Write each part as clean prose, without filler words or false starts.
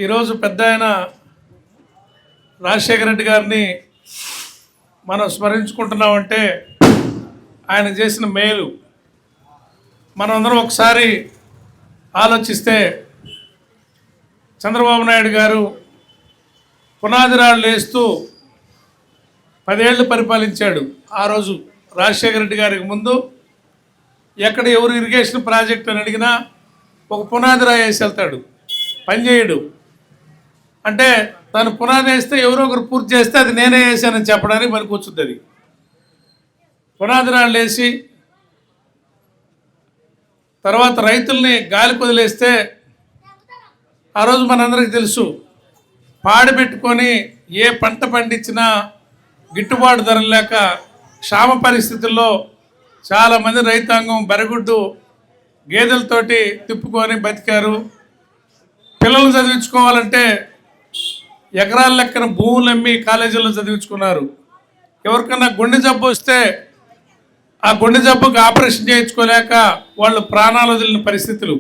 ఈరోజు పెద్ద ఆయన రాజశేఖర రెడ్డి గారిని మనం స్మరించుకుంటున్నామంటే ఆయన చేసిన మేలు మనందరం ఒకసారి ఆలోచిస్తే చంద్రబాబు నాయుడు గారు పునాదిరాళ్ళు వేస్తూ 10 ఏళ్ళు పరిపాలించాడు. ఆ రోజు రాజశేఖర రెడ్డి గారికి ముందు ఎక్కడ ఎవరు ఇరిగేషన్ ప్రాజెక్ట్ అని అడిగినా ఒక పునాది రాయి వేసి వెళ్తాడు, పనిచేయడు. అంటే తను పునాది వేస్తే ఎవరో ఒకరు పూర్తి చేస్తే అది నేనే వేసానని చెప్పడానికి మనకు కూర్చుంది. అది పునాది రాళ్ళు వేసి తర్వాత రైతుల్ని గాలికి వదిలేస్తే ఆ రోజు మనందరికీ తెలుసు, పాడి పెట్టుకొని ఏ పంట పండించినా గిట్టుబాటు ధరలు లేక క్షామ పరిస్థితుల్లో చాలామంది రైతాంగం బెరగుడ్డు గేదెలతోటి తిప్పుకొని బతికారు. పిల్లలు చదివించుకోవాలంటే ఎకరాల లెక్కన భూములు అమ్మి కాలేజీల్లో చదివించుకున్నారు. ఎవరికన్నా గుండె జబ్బు వస్తే ఆ గుండె జబ్బుకి ఆపరేషన్ చేయించుకోలేక వాళ్ళు ప్రాణాలు వదిలిన పరిస్థితులు.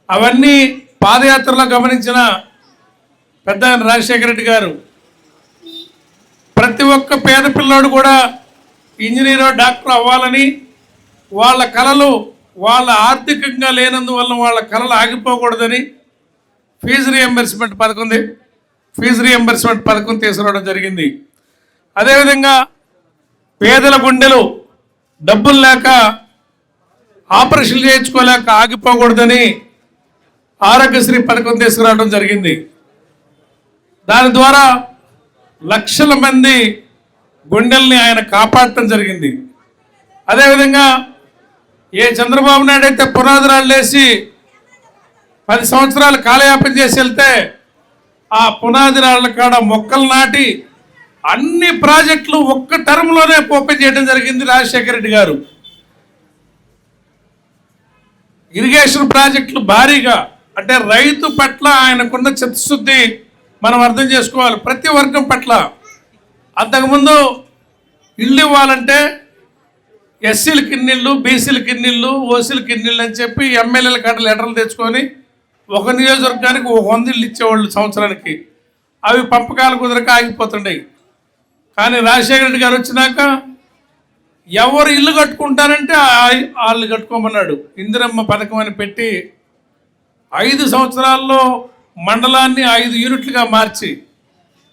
అవన్నీ పాదయాత్రలో గమనించిన పెద్ద రాజశేఖర రెడ్డి గారు ప్రతి ఒక్క పేద పిల్లోడు కూడా ఇంజనీరో డాక్టర్ అవ్వాలని, వాళ్ళ కళలు వాళ్ళ ఆర్థికంగా లేనందువల్ల వాళ్ళ కళలు ఆగిపోకూడదని ఫీజు రియంబర్స్మెంట్ పథకం తీసుకురావడం జరిగింది. అదేవిధంగా పేదల గుండెలు డబ్బులు లేక ఆపరేషన్లు చేయించుకోలేక ఆగిపోకూడదని ఆరోగ్యశ్రీ పథకం తీసుకురావడం జరిగింది. దాని ద్వారా లక్షల మంది గుండెల్ని ఆయన కాపాడటం జరిగింది. అదేవిధంగా ఏ చంద్రబాబు నాయుడు అయితే పునాదిరాళ్ళు వేసి 10 సంవత్సరాలు కాలయాపన చేసి వెళ్తే ఆ పునాదిరాళ్ళ కాడ మొక్కలు నాటి అన్ని ప్రాజెక్టులు ఒక్క టర్మ్లోనే ఓపెన్ చేయడం జరిగింది రాజశేఖర రెడ్డి గారు. ఇరిగేషన్ ప్రాజెక్టులు భారీగా, అంటే రైతు పట్ల ఆయనకున్న చిత్తశుద్ధి మనం అర్థం చేసుకోవాలి. ప్రతి వర్గం పట్ల. అంతకుముందు ఇల్లు ఇవ్వాలంటే ఎస్సీలకి ఇన్నిళ్ళు, బీసీలకి ఇన్నిళ్ళు, ఓసీలకి ఇన్నిళ్ళు అని చెప్పి ఎమ్మెల్యేల కాడ లెటర్లు తెచ్చుకొని ఒక నియోజకవర్గానికి 100 ఇళ్ళు ఇచ్చేవాళ్ళు సంవత్సరానికి. అవి పంపకాలు కుదరక ఆగిపోతుండేవి. కానీ రాజశేఖర రెడ్డి గారు వచ్చినాక ఎవరు ఇల్లు కట్టుకుంటారంటే వాళ్ళు కట్టుకోమన్నాడు. ఇందిరమ్మ పథకం అని పెట్టి 5 సంవత్సరాల్లో మండలాన్ని 5 యూనిట్లుగా మార్చి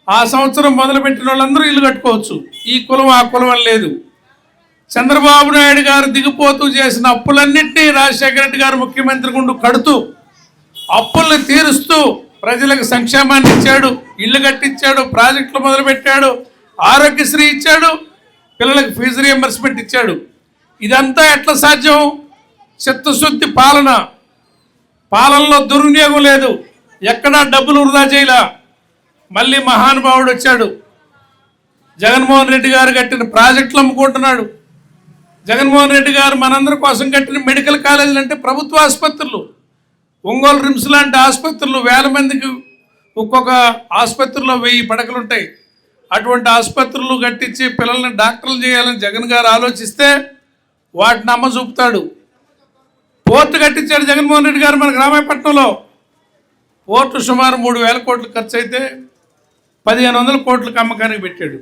ఆ సంవత్సరం మొదలుపెట్టిన వాళ్ళందరూ ఇల్లు కట్టుకోవచ్చు. ఈ కులం ఆ కులం అని లేదు. చంద్రబాబు నాయుడు గారు దిగిపోతూ చేసిన అప్పులన్నింటినీ రాజశేఖర రెడ్డి గారు ముఖ్యమంత్రి గుండు కడుతూ అప్పుల్ని తీరుస్తూ ప్రజలకు సంక్షేమాన్ని ఇచ్చాడు, ఇల్లు కట్టించాడు, ప్రాజెక్టులు మొదలుపెట్టాడు, ఆరోగ్యశ్రీ ఇచ్చాడు, పిల్లలకు ఫీజు రియంబర్స్మెంట్ ఇచ్చాడు. ఇదంతా ఎట్లా సాధ్యం? చిత్తశుద్ధి పాలన. పాలనలో దుర్వినియోగం లేదు, ఎక్కడా డబ్బులు వృధా చేయలా. మళ్ళీ మహానుభావుడు వచ్చాడు. జగన్మోహన్ రెడ్డి గారు కట్టిన ప్రాజెక్టులు అమ్ముకుంటున్నాడు. జగన్మోహన్ రెడ్డి గారు మనందరి కోసం కట్టిన మెడికల్ కాలేజీలు అంటే ప్రభుత్వ ఆసుపత్రులు, ఒంగోలు రిమ్స్ లాంటి ఆసుపత్రులు 1000 మందికి ఒక్కొక్క ఆసుపత్రిలో 1000 పడకలు ఉంటాయి. అటువంటి ఆసుపత్రులు కట్టించి పిల్లల్ని డాక్టర్లు చేయాలని జగన్ గారు ఆలోచిస్తే వాటిని అమ్మ చూపుతాడు. పోర్టు కట్టించాడు జగన్మోహన్ రెడ్డి గారు మన గ్రామపట్నంలో. పోర్టు సుమారు 3000 కోట్లు ఖర్చు అయితే 1500 కోట్లకు అమ్మకానికి పెట్టాడు.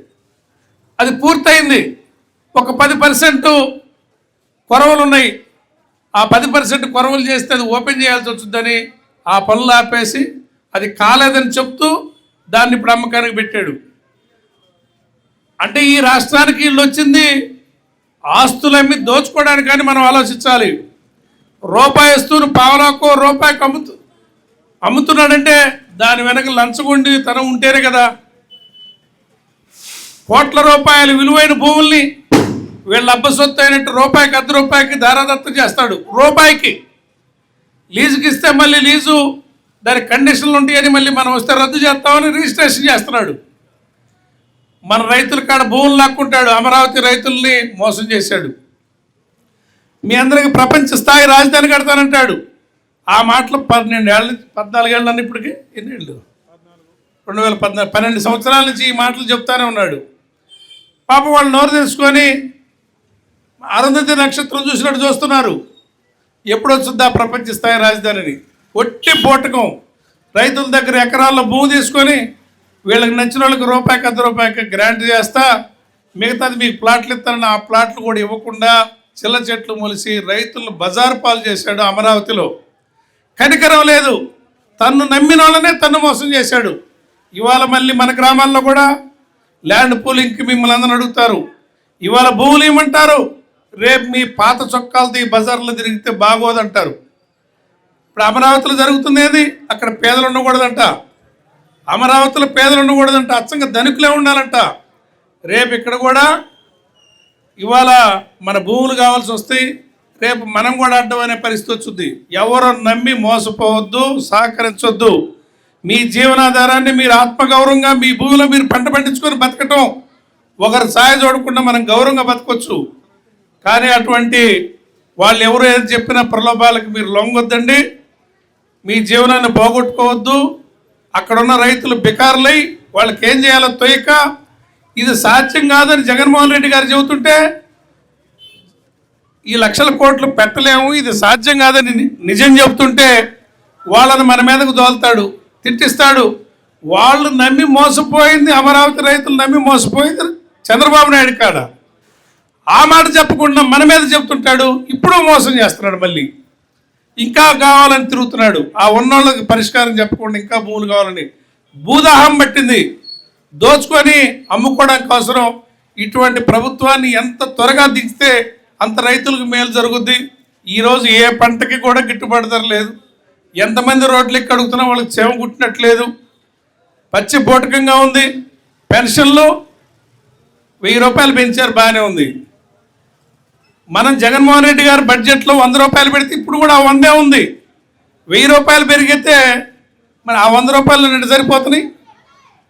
అది పూర్తయింది. ఒక 10% కొరవలు ఉన్నాయి. ఆ 10% కొరవలు చేస్తే అది ఓపెన్ చేయాల్సి వచ్చిందని ఆ పనులు ఆపేసి అది కాలేదని చెప్తూ దాన్ని ఇప్పుడు అమ్మకానికి పెట్టాడు. అంటే ఈ రాష్ట్రానికి వీళ్ళు వచ్చింది ఆస్తులమ్మి దోచుకోవడానికి కానీ మనం ఆలోచించాలి. రూపాయి వస్తువును పావలాకో రూపాయికి అమ్ముతున్నాడంటే దాని వెనక లంచగొండి తనం ఉంటేనే కదా. కోట్ల రూపాయలు విలువైన భూముల్ని వీళ్ళ అబ్బ సొత్తు అయినట్టు రూపాయికి ₹1 ధారాదత్తం చేస్తాడు. రూపాయికి లీజుకి ఇస్తే మళ్ళీ లీజు దాని కండిషన్లు ఉంటాయని మళ్ళీ మనం వస్తే రద్దు చేస్తామని రిజిస్ట్రేషన్ చేస్తున్నాడు. మన రైతుల కాడ భూములు లాక్కుంటాడు. అమరావతి రైతుల్ని మోసం చేశాడు. మీ అందరికి ప్రపంచ స్థాయి రాజధాని కడతానంటాడు. ఆ మాటలు 14 ఏళ్ళు అన్న ఇప్పటికి ఎన్ని ఏళ్ళు? 2014 12 సంవత్సరాల నుంచి ఈ మాటలు చెప్తానే ఉన్నాడు. పాపం వాళ్ళు నోరు తెలుసుకొని అరుంధతి నక్షత్రం చూసినట్టు చూస్తున్నారు. ఎప్పుడు వస్తుందా ప్రపంచ స్థాయి రాజధానిని? ఒట్టి బోటకం. రైతుల దగ్గర ఎకరాల్లో భూమి తీసుకొని వీళ్ళకి నచ్చిన వాళ్ళకి రూపాయికి ₹1 గ్రాంట్ చేస్తా, మిగతాది మీకు ప్లాట్లు ఇస్తానని ఆ ప్లాట్లు కూడా ఇవ్వకుండా చిల్ల చెట్లు మొలిసి రైతులను బజారు పాలు చేశాడు అమరావతిలో. కనికరం లేదు, తన్ను నమ్మిన వాళ్ళనే తన్ను మోసం చేశాడు. ఇవాళ మళ్ళీ మన గ్రామాల్లో కూడా ల్యాండ్ పూలింగ్కి మిమ్మల్ని అందరూ అడుగుతారు, ఇవాళ భూములు ఇవ్వమంటారు, రేపు మీ పాత చొక్కాలతో ఈ బజార్లో తిరిగితే బాగోదంటారు. ఇప్పుడు అమరావతిలో జరుగుతుంది ఏది, అక్కడ పేదలు ఉండకూడదంట, అమరావతిలో పేదలు ఉండకూడదంట, అచ్చంగా ధనికులే ఉండాలంట. రేపు ఇక్కడ కూడా ఇవాళ మన భూములు కావాల్సి వస్తాయి, రేపు మనం కూడా అడ్డమనే పరిస్థితి వచ్చింది. ఎవరు నమ్మి మోసపోవద్దు, సహకరించొద్దు. మీ జీవనాధారాన్ని మీరు ఆత్మగౌరవంగా మీ భూమిలో మీరు పంట పండించుకొని బతకటం, ఒకరు సాయ చూడకుండా మనం గౌరవంగా బతకొచ్చు. కానీ అటువంటి వాళ్ళు ఎవరు ఏది చెప్పినా ప్రలోభాలకు మీరు లొంగొద్దండి, మీ జీవనాన్ని పోగొట్టుకోవద్దు. అక్కడున్న రైతులు బికారులై వాళ్ళకి ఏం చేయాలో తొయ్యక ఇది సాధ్యం కాదని జగన్మోహన్ రెడ్డి గారు చెబుతుంటే, ఈ లక్షల కోట్లు పెట్టలేము, ఇది సాధ్యం కాదని నిజం చెబుతుంటే వాళ్ళని మన మీదకు దోలుతాడు, తిట్టిస్తాడు. వాళ్ళు నమ్మి మోసపోయింది, అమరావతి రైతులు నమ్మి మోసపోయింది చంద్రబాబు నాయుడు కాడ. ఆ మాట చెప్పకుండా మన మీద చెప్తుంటాడు, ఇప్పుడు మోసం చేస్తున్నాడు. మళ్ళీ ఇంకా కావాలని తిరుగుతున్నాడు. ఆ ఉన్నోళ్ళకి పరిష్కారం చెప్పకుండా ఇంకా భూములు కావాలని భూదాహం పట్టింది, దోచుకొని అమ్ముకోవడానికి అవసరం. ఇటువంటి ప్రభుత్వాన్ని ఎంత త్వరగా దించితే అంత రైతులకు మేలు జరుగుద్ది. ఈరోజు ఏ పంటకి కూడా గిట్టుబాటు ధర లేదు. ఎంతమంది రోడ్లు ఎక్కి అడుగుతున్నా వాళ్ళకి చెమ కుట్టినట్లేదు, పచ్చి బోటకంగా ఉంది. పెన్షన్లు ₹1000 పెంచారు, బాగానే ఉంది. మనం జగన్మోహన్ రెడ్డి గారు బడ్జెట్లో ₹100 పెడితే ఇప్పుడు కూడా ఆ 100 ఉంది. ₹1000 పెరిగితే మరి ఆ ₹100 రెండు సరిపోతున్నాయి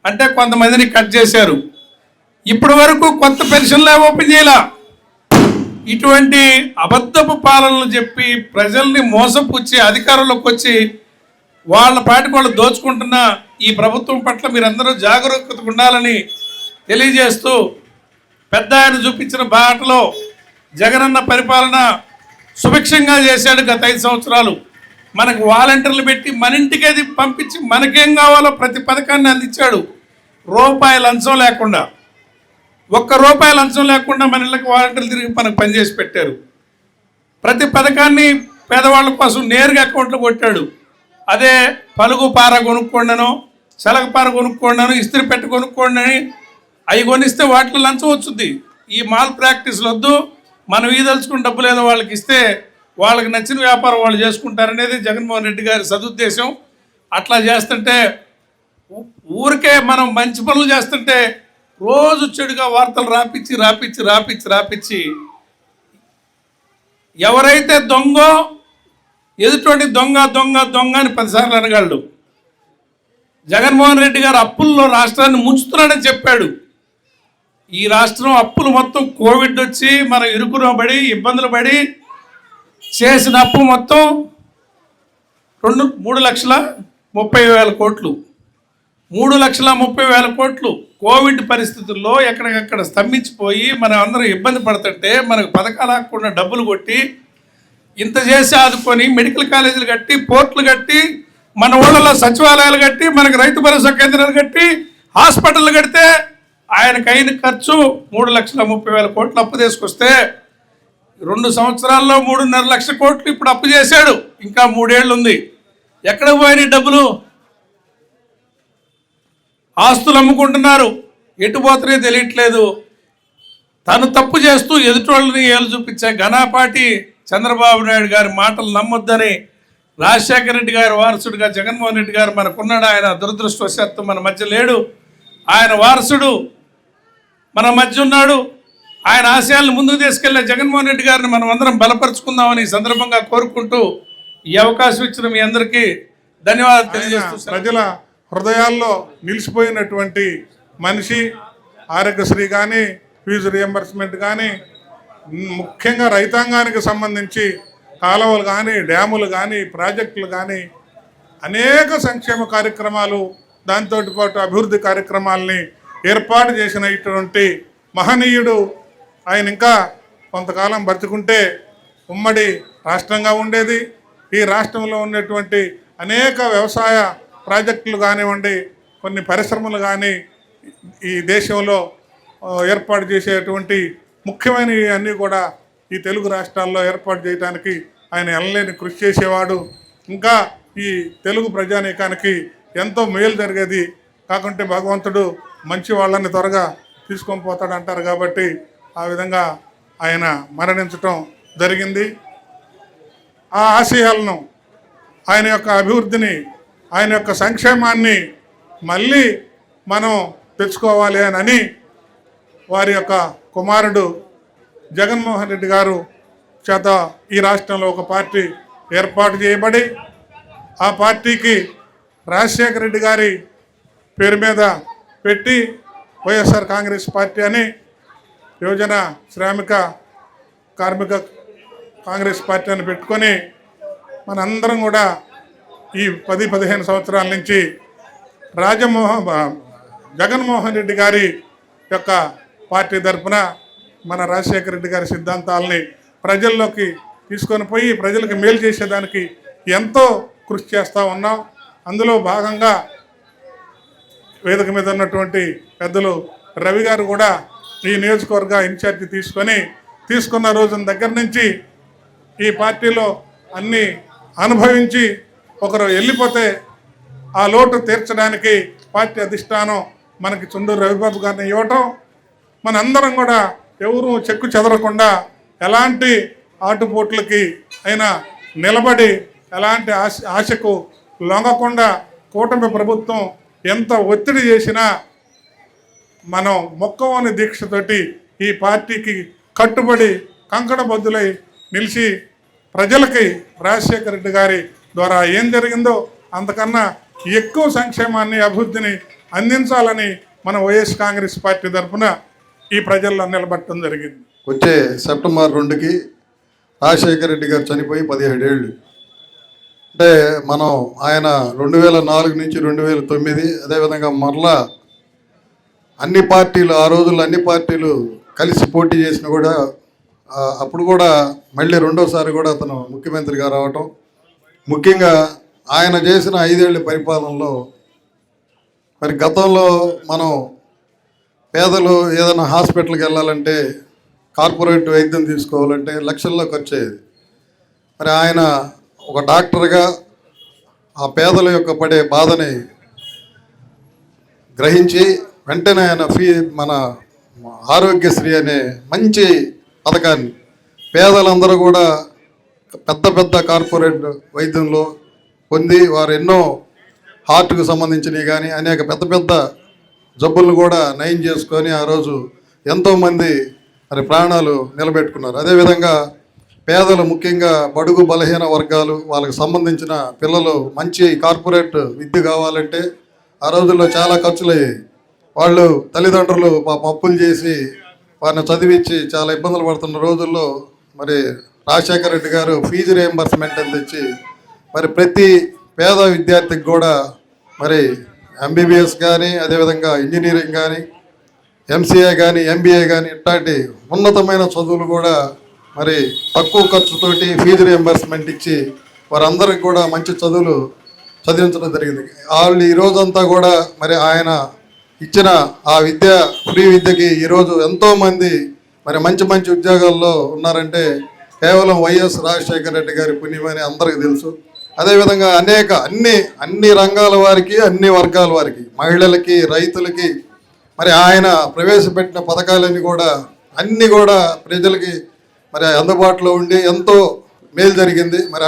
అంటే కొంతమందిని కట్ చేశారు. ఇప్పటి వరకు కొత్త పెన్షన్లే ఓపెన్ చేయాల. ఇటువంటి అబద్ధపు పాలనలు చెప్పి ప్రజల్ని మోసపుచ్చి అధికారంలోకి వచ్చి వాళ్ళ పాటికి వాళ్ళు దోచుకుంటున్న ఈ ప్రభుత్వం పట్ల మీరందరూ జాగరూకత ఉండాలని తెలియజేస్తూ, పెద్ద ఆయన చూపించిన బాటలో జగనన్న పరిపాలన సుభిక్షంగా చేశాడు. గత 5 సంవత్సరాలు మనకు వాలంటీర్లు పెట్టి మన ఇంటికి అది పంపించి మనకేం కావాలో ప్రతి పథకాన్ని అందించాడు. రూపాయి లంచం లేకుండా, ₹1 లంచం లేకుండా మన ఇళ్ళకి వాలంటీర్లు తిరిగి మనకు పనిచేసి పెట్టారు. ప్రతి పథకాన్ని పేదవాళ్ళ కోసం నేరుగా అకౌంట్లో కొట్టాడు. అదే పలుగు పార కొనుక్కోండనో, చలగపార కొనుక్కోండనో, ఇస్త్రీ పెట్టి కొనుక్కోండి అని అవి కొనిస్తే వాటిలో లంచం వచ్చుద్ది. ఈ మాల్ ప్రాక్టీస్లు వద్దు, మనం ఈదలుచుకుని డబ్బులు ఏదో వాళ్ళకి ఇస్తే వాళ్ళకి నచ్చిన వ్యాపారం వాళ్ళు చేసుకుంటారనేది జగన్మోహన్ రెడ్డి గారి సదుద్దేశం. అట్లా చేస్తుంటే ఊరికే మనం మంచి పనులు చేస్తుంటే రోజు చెడుగా వార్తలు రాపిచ్చి ఎవరైతే దొంగో ఎదుటి దొంగ దొంగ దొంగ అని 10 సార్లు అనగలడు. జగన్మోహన్ రెడ్డి గారు అప్పుల్లో రాష్ట్రాన్ని ముంచుతున్నాడని చెప్పాడు. ఈ రాష్ట్రం అప్పులు మొత్తం కోవిడ్ వచ్చి మనం ఇరుకులో పడి ఇబ్బందులు పడి చేసిన అప్పు మొత్తం 3,30,30,000 కోట్లు. 3,30,000 కోట్లు కోవిడ్ పరిస్థితుల్లో ఎక్కడికక్కడ స్తంభించిపోయి మనం అందరం ఇబ్బంది పడుతుంటే మనకు పథకాలు ఆకుండా డబ్బులు కొట్టి ఇంత చేసి ఆదుకొని మెడికల్ కాలేజీలు కట్టి, పోర్టులు కట్టి, మన ఊళ్ళలో సచివాలయాలు కట్టి, మనకు రైతు భరోసా కేంద్రాలు కట్టి, హాస్పిటల్ కడితే ఆయనకు అయిన ఖర్చు 3,30,000 కోట్లు అప్పు తీసుకొస్తే 2 సంవత్సరాల్లో 3.5 లక్షల కోట్లు ఇప్పుడు అప్పు చేశాడు. ఇంకా 3 ఏళ్ళు ఉంది. ఎక్కడ పోయినాయి డబ్బులు? ఆస్తులు అమ్ముకుంటున్నారు, ఎటు పోతున్నాయో తెలియట్లేదు. తను తప్పు చేస్తూ ఎదుటోళ్ళని ఏళ్ళు చూపించే ఘనాపాటి చంద్రబాబు నాయుడు గారి మాటలు నమ్మొద్దని రాజశేఖర రెడ్డి గారి వారసుడుగా జగన్మోహన్ రెడ్డి గారు మనకున్నాడు. ఆయన దురదృష్టవశాత్తు మన మధ్య లేడు. ఆయన వారసుడు మన మధ్య ఉన్నాడు. ఆయన ఆశయాలను ముందుకు తీసుకెళ్లే జగన్మోహన్ రెడ్డి గారిని మనం అందరం బలపరుచుకుందామని ఈ సందర్భంగా కోరుకుంటూ ఈ అవకాశం ఇచ్చిన మీ అందరికీ ధన్యవాదాలు తెలియజేస్తూ, ప్రజల హృదయాల్లో నిలిచిపోయినటువంటి మనిషి. ఆరోగ్యశ్రీ కానీ, ఫీజు రియంబర్స్మెంట్ కానీ, ముఖ్యంగా రైతాంగానికి సంబంధించి కాలువలు కానీ, డ్యాములు కానీ, ప్రాజెక్టులు కానీ, అనేక సంక్షేమ కార్యక్రమాలు, దాంతో పాటు అభివృద్ధి కార్యక్రమాలని ఏర్పాటు చేసిన ఇటువంటి మహనీయుడు. ఆయన ఇంకా కొంతకాలం బ్రతుకుంటే ఉమ్మడి రాష్ట్రంగా ఉండేది. ఈ రాష్ట్రంలో ఉన్నటువంటి అనేక వ్యవసాయ ప్రాజెక్టులు కానివ్వండి, కొన్ని పరిశ్రమలు కానీ ఈ దేశంలో ఏర్పాటు చేసేటువంటి ముఖ్యమైనవి అన్నీ కూడా ఈ తెలుగు రాష్ట్రాల్లో ఏర్పాటు చేయడానికి ఆయన ఎనలేని కృషి చేసేవాడు. ఇంకా ఈ తెలుగు ప్రజానీకానికి ఎంతో మేలు జరిగేది. కాకుంటే భగవంతుడు మంచి వాళ్ళని త్వరగా తీసుకొని పోతాడు అంటారు కాబట్టి ఆ విధంగా ఆయన మరణించటం జరిగింది. ఆ ఆశయాలను, ఆయన యొక్క అభివృద్ధిని, ఆయన యొక్క సంక్షేమాన్ని మళ్ళీ మనం తెచ్చుకోవాలి అని వారి యొక్క కుమారుడు జగన్మోహన్ రెడ్డి గారు చేత ఈ రాష్ట్రంలో ఒక పార్టీ ఏర్పాటు చేయబడి ఆ పార్టీకి రాజశేఖర రెడ్డి గారి పేరు మీద పెట్టి వైఎస్ఆర్ కాంగ్రెస్ పార్టీ అని యువజన శ్రామిక కార్మిక కాంగ్రెస్ పార్టీ అని పెట్టుకొని మనందరం కూడా ఈ 10-15 సంవత్సరాల నుంచి జగన్మోహన్ రెడ్డి గారి యొక్క పార్టీ తరఫున మన రాజశేఖర రెడ్డి గారి సిద్ధాంతాలని ప్రజల్లోకి తీసుకొని పోయి ప్రజలకు మేలు చేసేదానికి ఎంతో కృషి చేస్తూ ఉన్నాం. అందులో భాగంగా వేదిక మీద ఉన్నటువంటి పెద్దలు రవి గారు కూడా ఈ నియోజకవర్గ ఇన్ఛార్జి తీసుకున్న రోజున దగ్గర నుంచి ఈ పార్టీలో అన్నీ అనుభవించి ఒకరు వెళ్ళిపోతే ఆ లోటు తీర్చడానికి పార్టీ అధిష్టానం మనకి చుండూరు రవిబాబు గారిని ఇవ్వటం, మనందరం కూడా ఎవరు చెక్కు చెదరకుండా ఎలాంటి ఆటుపోట్లకి అయినా నిలబడి ఎలాంటి ఆశకు లొంగకుండా కూటమి ప్రభుత్వం ఎంత ఒత్తిడి చేసినా మనం మొక్కవోని దీక్షతోటి ఈ పార్టీకి కట్టుబడి కంకణబద్దులై నిలిచి ప్రజలకి రాజశేఖర రెడ్డి గారి ద్వారా ఏం జరిగిందో అంతకన్నా ఎక్కువ సంక్షేమాన్ని, అభివృద్ధిని అందించాలని మన వైఎస్ కాంగ్రెస్ పార్టీ తరఫున ఈ ప్రజల్లో నిలబడటం జరిగింది. వచ్చే సెప్టెంబర్ 2కి రాజశేఖర రెడ్డి గారు చనిపోయి 17 ఏళ్ళు. అంటే మనం ఆయన 2004 నుంచి 2009, అదేవిధంగా మరలా అన్ని పార్టీలు, ఆ రోజుల్లో అన్ని పార్టీలు కలిసి పోటీ చేసిన కూడా అప్పుడు కూడా మళ్ళీ రెండోసారి కూడా అతను ముఖ్యమంత్రిగా రావటం, ముఖ్యంగా ఆయన చేసిన 5 ఏళ్ల పరిపాలనలో మరి గతంలో మనం పేదలు ఏదైనా హాస్పిటల్కి వెళ్ళాలంటే, కార్పొరేట్ వైద్యం తీసుకోవాలంటే లక్షల్లో ఖర్చు అయ్యేది. మరి ఆయన ఒక డాక్టర్గా ఆ పేదల యొక్క పడే బాధని గ్రహించి వెంటనే ఆయన మన ఆరోగ్యశ్రీ అనే మంచి పథకాన్ని పేదలందరూ కూడా పెద్ద పెద్ద కార్పొరేట్ వైద్యంలో పొంది వారు ఎన్నో హార్ట్కు సంబంధించినవి కానీ అనేక పెద్ద పెద్ద జబ్బులను కూడా నయం చేసుకొని ఆ రోజు ఎంతోమంది మరి ప్రాణాలు నిలబెట్టుకున్నారు. అదేవిధంగా పేదలు, ముఖ్యంగా బడుగు బలహీన వర్గాలు, వాళ్ళకి సంబంధించిన పిల్లలు మంచి కార్పొరేట్ విద్య కావాలంటే ఆ రోజుల్లో చాలా ఖర్చులు అయ్యాయి. వాళ్ళు తల్లిదండ్రులు అప్పులు చేసి వారిని చదివించి చాలా ఇబ్బందులు పడుతున్న రోజుల్లో మరి రాజశేఖర రెడ్డి గారు ఫీజు రియంబర్స్మెంట్ అని తెచ్చి మరి ప్రతి పేద విద్యార్థికి కూడా మరి ఎంబీబీఎస్ కానీ, అదేవిధంగా ఇంజనీరింగ్ కానీ, ఎంసీఏ కానీ, ఎంబీఏ కానీ ఇట్లాంటి ఉన్నతమైన చదువులు కూడా మరి తక్కువ ఖర్చుతోటి ఫీజు రియంబర్స్మెంట్ ఇచ్చి వారందరికి కూడా మంచి చదువులు చదివించడం జరిగింది. వాళ్ళు ఈ రోజంతా కూడా మరి ఆయన ఇచ్చిన ఆ విద్య, ఫ్రీ విద్యకి ఈరోజు ఎంతోమంది మరి మంచి మంచి ఉద్యోగాల్లో ఉన్నారంటే కేవలం వైఎస్ రాజశేఖర రెడ్డి గారి పుణ్యమని అందరికీ తెలుసు. అదేవిధంగా అనేక అన్ని రంగాల వారికి, అన్ని వర్గాల వారికి, మహిళలకి, రైతులకి మరి ఆయన ప్రవేశపెట్టిన పథకాలన్నీ కూడా అన్నీ కూడా ప్రజలకి మరి అందుబాటులో ఉండి ఎంతో మేలు జరిగింది. మరి